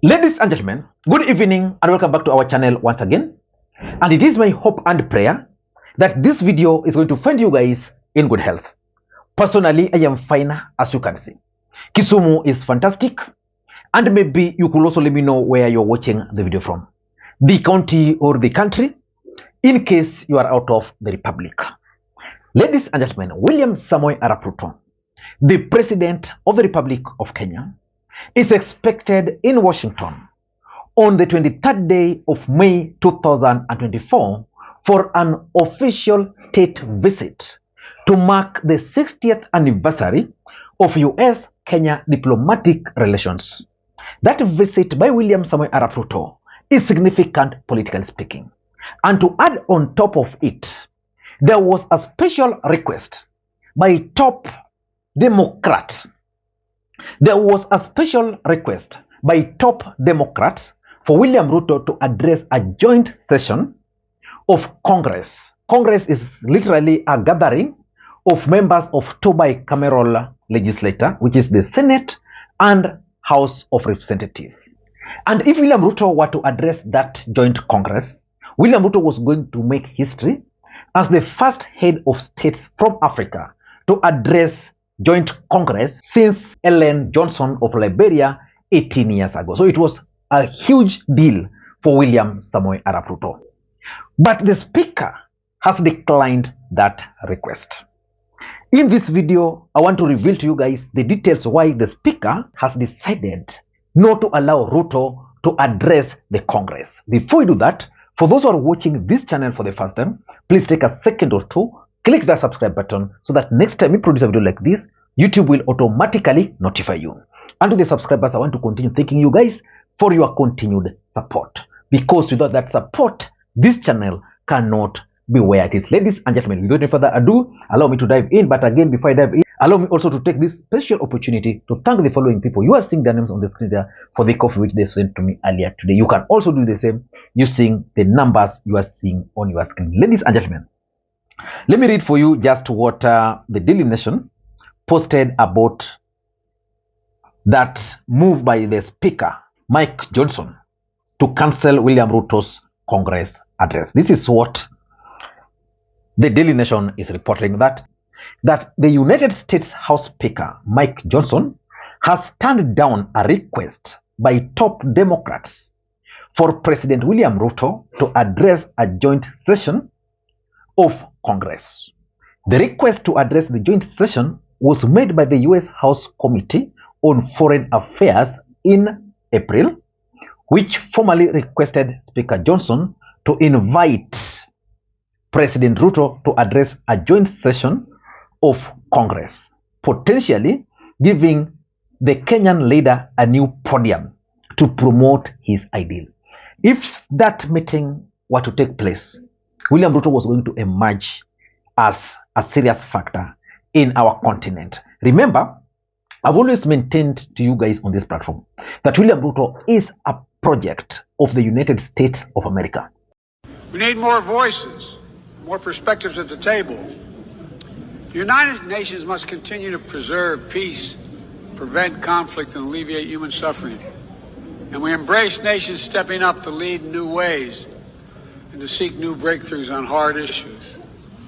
Ladies and gentlemen, good evening and welcome back to our channel once again. And it is my hope and prayer that this video is going to find you guys in good health. Personally, I am fine, as you can see. Kisumu is fantastic, and maybe you could also let me know where you're watching the video from, the county or the country, in case you are out of the republic. Ladies and gentlemen, William Samoei Arap Ruto, the President of the Republic of Kenya, is expected in Washington on the 23rd day of May 2024 for an official state visit to mark the 60th anniversary of US-Kenya diplomatic relations. That visit by William Samoei Arap Ruto is significant, politically speaking. And to add on top of it, there was a special request by top Democrats. There was a special request by top Democrats for William Ruto to address a joint session of Congress. Congress is literally a gathering of members of two bicameral legislature, which is the Senate and House of Representatives. And if William Ruto were to address that joint Congress, William Ruto was going to make history as the first head of states from Africa to address joint Congress since Ellen Johnson of Liberia 18 years ago. So it was a huge deal for William Samoei Arap Ruto. But the speaker has declined that request. In this video, I want to reveal to you guys the details why the speaker has decided not to allow Ruto to address the Congress. Before we do that, for those who are watching this channel for the first time, please take a second or two, click that subscribe button so that next time we produce a video like this, YouTube will automatically notify you. And to the subscribers, I want to continue thanking you guys for your continued support. Because without that support, this channel cannot be where it is. Ladies and gentlemen, without any further ado, allow me to dive in. But again, before I dive in, allow me also to take this special opportunity to thank the following people. You are seeing their names on the screen there for the coffee which they sent to me earlier today. You can also do the same using the numbers you are seeing on your screen. Ladies and gentlemen, let me read for you just what the Daily Nation posted about that move by the Speaker, Mike Johnson, to cancel William Ruto's Congress address. This is what the Daily Nation is reporting, that the United States House Speaker, Mike Johnson, has turned down a request by top Democrats for President William Ruto to address a joint session of Congress. The request to address the joint session was made by the U.S. House Committee on Foreign Affairs in April, which formally requested Speaker Johnson to invite President Ruto to address a joint session of Congress, potentially giving the Kenyan leader a new podium to promote his ideal. If that meeting were to take place, William Ruto was going to emerge as a serious factor in our continent. Remember, I've always maintained to you guys on this platform that William Ruto is a project of the United States of America. We need more voices, more perspectives at the table. The United Nations must continue to preserve peace, prevent conflict, and alleviate human suffering. And we embrace nations stepping up to lead in new ways and to seek new breakthroughs on hard issues.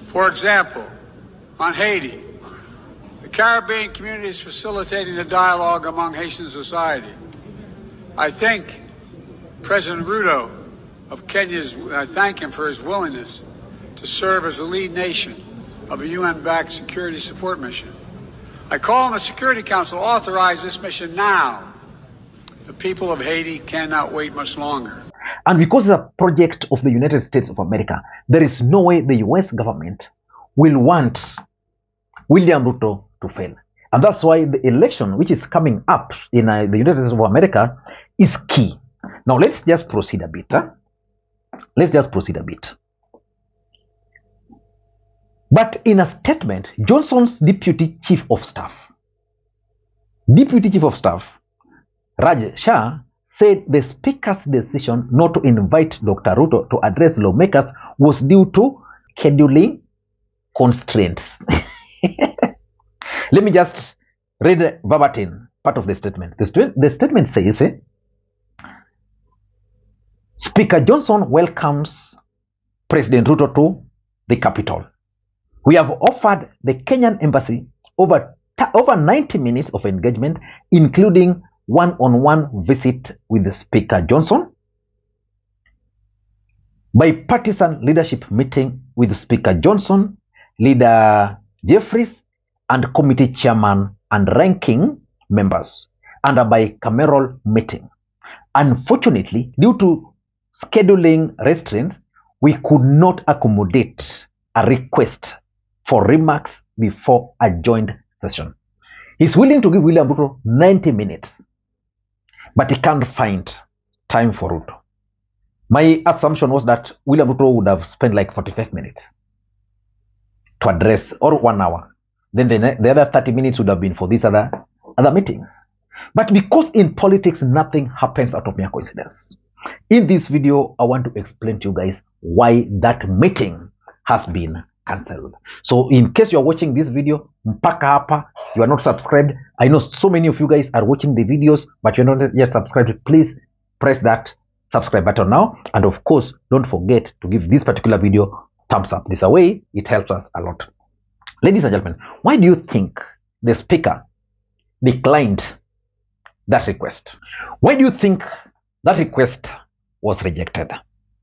For example, on Haiti, the Caribbean community is facilitating a dialogue among Haitian society. I thank President Ruto of Kenya, I thank him for his willingness to serve as the lead nation of a UN-backed security support mission. I call on the Security Council to authorize this mission now. The people of Haiti cannot wait much longer. And because it's a project of the United States of America, there is no way the US government will want William Ruto to fail. And that's why the election which is coming up in the United States of America is key. Now let's just proceed a bit. Let's just proceed a bit. But in a statement, Johnson's Deputy Chief of Staff, Raj Shah, said the Speaker's decision not to invite Dr. Ruto to address lawmakers was due to scheduling constraints. Let me just read verbatim part of the statement. The statement says, Speaker Johnson welcomes President Ruto to the capital. We have offered the Kenyan embassy over 90 minutes of engagement, including one-on-one visit with the Speaker Johnson, bipartisan leadership meeting with Speaker Johnson, Leader Jeffries, and committee chairman and ranking members, and a bicameral meeting. Unfortunately, due to scheduling restraints, we could not accommodate a request for remarks before a joint session. He's willing to give William Ruto 90 minutes, but he can't find time for Ruto. My assumption was that William Ruto would have spent like 45 minutes to address, or 1 hour. Then the other 30 minutes would have been for these other meetings. But because in politics, nothing happens out of mere coincidence. In this video, I want to explain to you guys why that meeting has been cancelled. So in case you're watching this video, mpaka hapa, you are not subscribed. I know so many of you guys are watching the videos, but you're not yet subscribed. Please press that subscribe button now. And of course, don't forget to give this particular video thumbs up. This way, it helps us a lot. Ladies and gentlemen, why do you think the speaker declined that request? Why do you think that request was rejected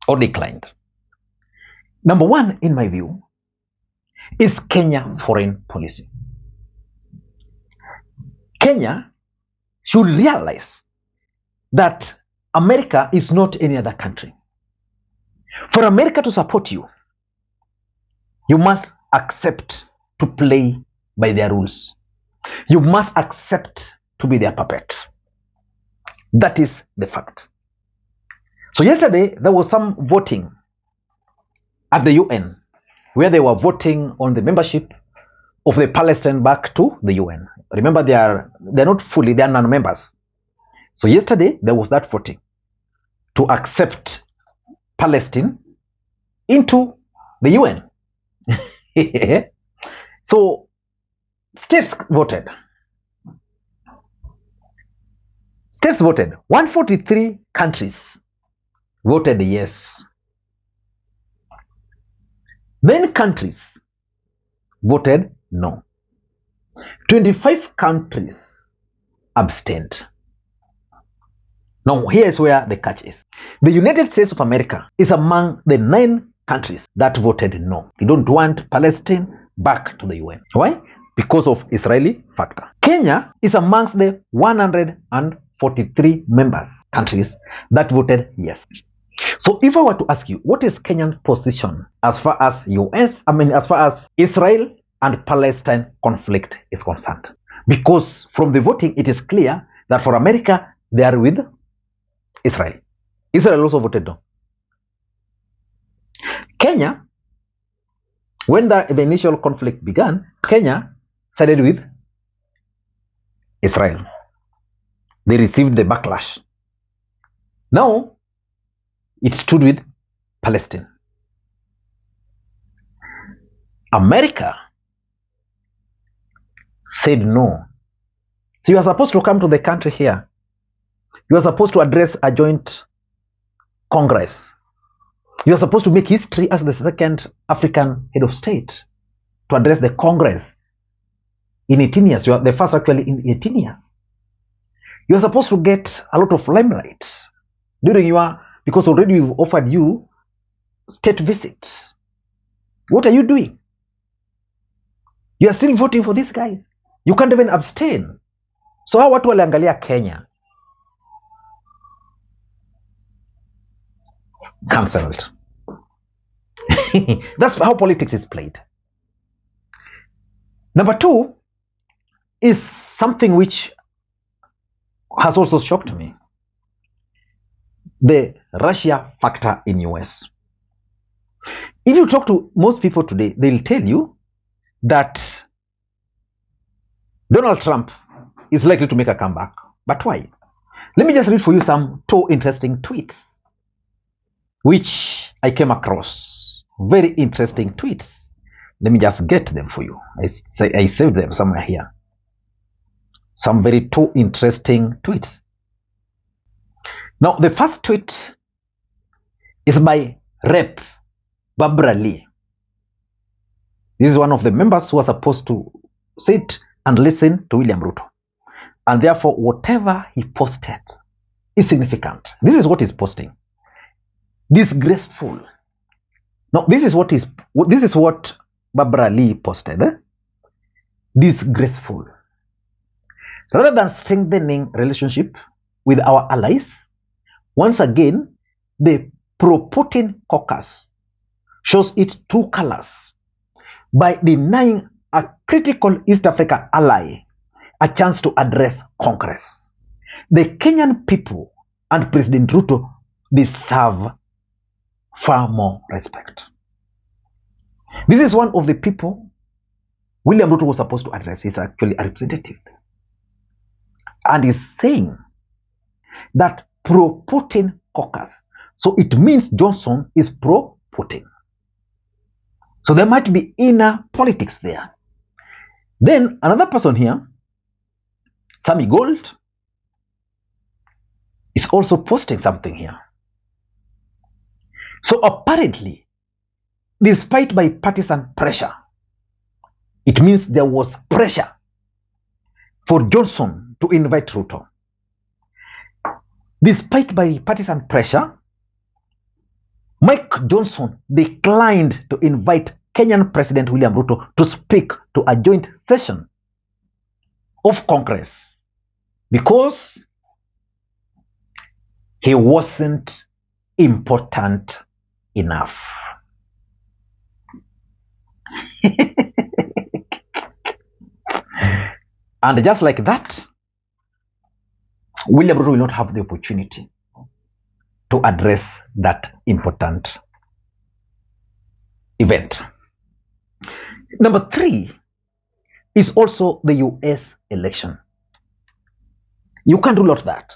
or declined? Number one, in my view, is Kenya foreign policy. Kenya should realize that America is not any other country. For America to support you, you must accept to play by their rules. You must accept to be their puppet. That is the fact. So yesterday, there was some voting at the UN where they were voting on the membership of the Palestine back to the UN. Remember, they're not fully, they are non-members. So yesterday, there was that voting to accept Palestine into the UN. So states voted. States voted. 143 countries voted yes. 9 countries voted no. 25 countries abstained. Now, here is where the catch is. The United States of America is among the 9 countries that voted no. They don't want Palestine back to the UN. Why? Because of Israeli factor. Kenya is amongst the 143 countries that voted yes. So if I were to ask you, what is Kenyan position as far as as far as Israel and Palestine conflict is concerned? Because from the voting, it is clear that for America, they are with Israel. Israel also voted no. Kenya, when the initial conflict began, Kenya sided with Israel. They received the backlash. Now, it stood with Palestine. America said no. So you are supposed to come to the country here. You are supposed to address a joint Congress. You are supposed to make history as the second African head of state to address the Congress in 18 years. You are the first actually in 18 years. You are supposed to get a lot of limelight during your, because already we've offered you state visit. What are you doing? You are still voting for these guys. You can't even abstain. So how watu waliangalia Kenya? Cancelled. That's how politics is played. Number 2 is something which has also shocked me. The Russia factor in US. If you talk to most people today, they'll tell you that Donald Trump is likely to make a comeback. But why? Let me just read for you some 2 interesting tweets which I came across. Very interesting tweets. Let me just get them for you. I saved them somewhere here. Some very 2 interesting tweets. Now, the first tweet is by Rep. Barbara Lee. This is one of the members who are supposed to sit and listen to William Ruto. And therefore, whatever he posted is significant. This is what he's posting. Disgraceful. No, this is what Barbara Lee posted. Disgraceful. Rather than strengthening relationship with our allies, once again, the pro-Putin caucus shows its true colors by denying a critical East Africa ally a chance to address Congress. The Kenyan people and President Ruto deserve far more respect. This is one of the people William Ruto was supposed to address. He's actually a representative. And he's saying that pro-Putin caucus. So it means Johnson is pro-Putin. So there might be inner politics there. Then another person here, Sammy Gold, is also posting something here. So apparently, despite bipartisan pressure, it means there was pressure for Johnson to invite Ruto. Despite bipartisan pressure, Mike Johnson declined to invite Kenyan President William Ruto to speak to a joint session of Congress because he wasn't important enough. And just like that, William Ruto will not have the opportunity to address that important event. Number 3 is also the US election. You can't rule out that.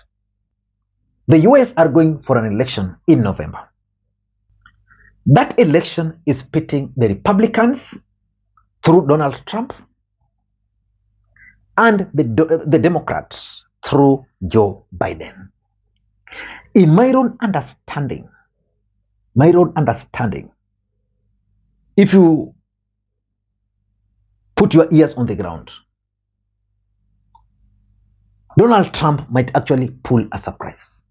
The US are going for an election in November. That election is pitting the Republicans through Donald Trump and the Democrats through Joe Biden. In my own understanding, if you put your ears on the ground, Donald Trump might actually pull a surprise.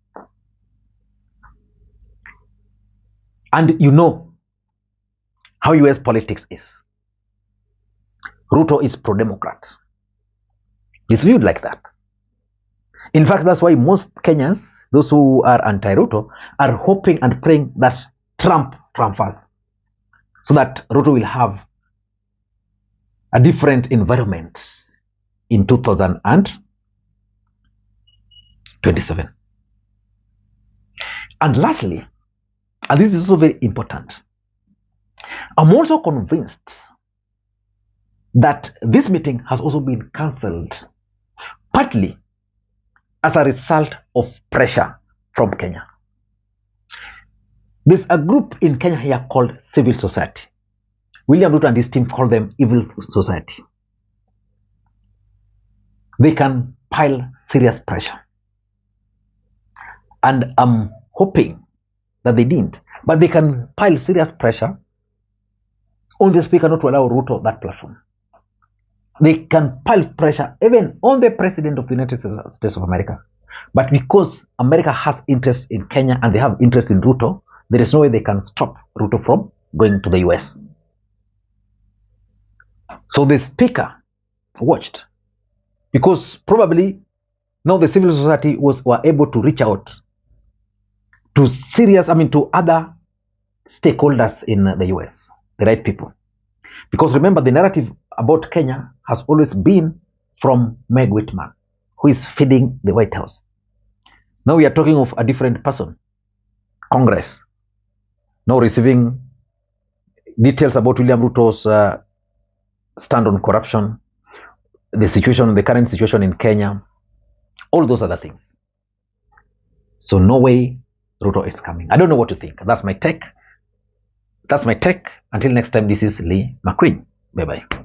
And you know how US politics is. Ruto is pro-Democrat. It's viewed like that. In fact, that's why most Kenyans, those who are anti-Ruto, are hoping and praying that Trump first, so that Ruto will have a different environment in 2027. And lastly, and this is also very important, I'm also convinced that this meeting has also been cancelled, partly as a result of pressure from Kenya. There's a group in Kenya here called civil society. William Ruto and his team call them evil society. They can pile serious pressure. And I'm hoping that they didn't. But they can pile serious pressure on the speaker not to allow Ruto that platform. They can pile pressure even on the President of the United States of America. But because America has interest in Kenya and they have interest in Ruto, there is no way they can stop Ruto from going to the US. So the speaker watched, because probably now the civil society were able to reach out to to other stakeholders in the US, the right people. Because remember, the narrative about Kenya has always been from Meg Whitman, who is feeding the White House. Now we are talking of a different person, Congress, now receiving details about William Ruto's stand on corruption, the current situation in Kenya, all those other things. So no way Ruto is coming. I don't know what to think. That's my take. Until next time, this is Lee Makwiny. Bye-bye.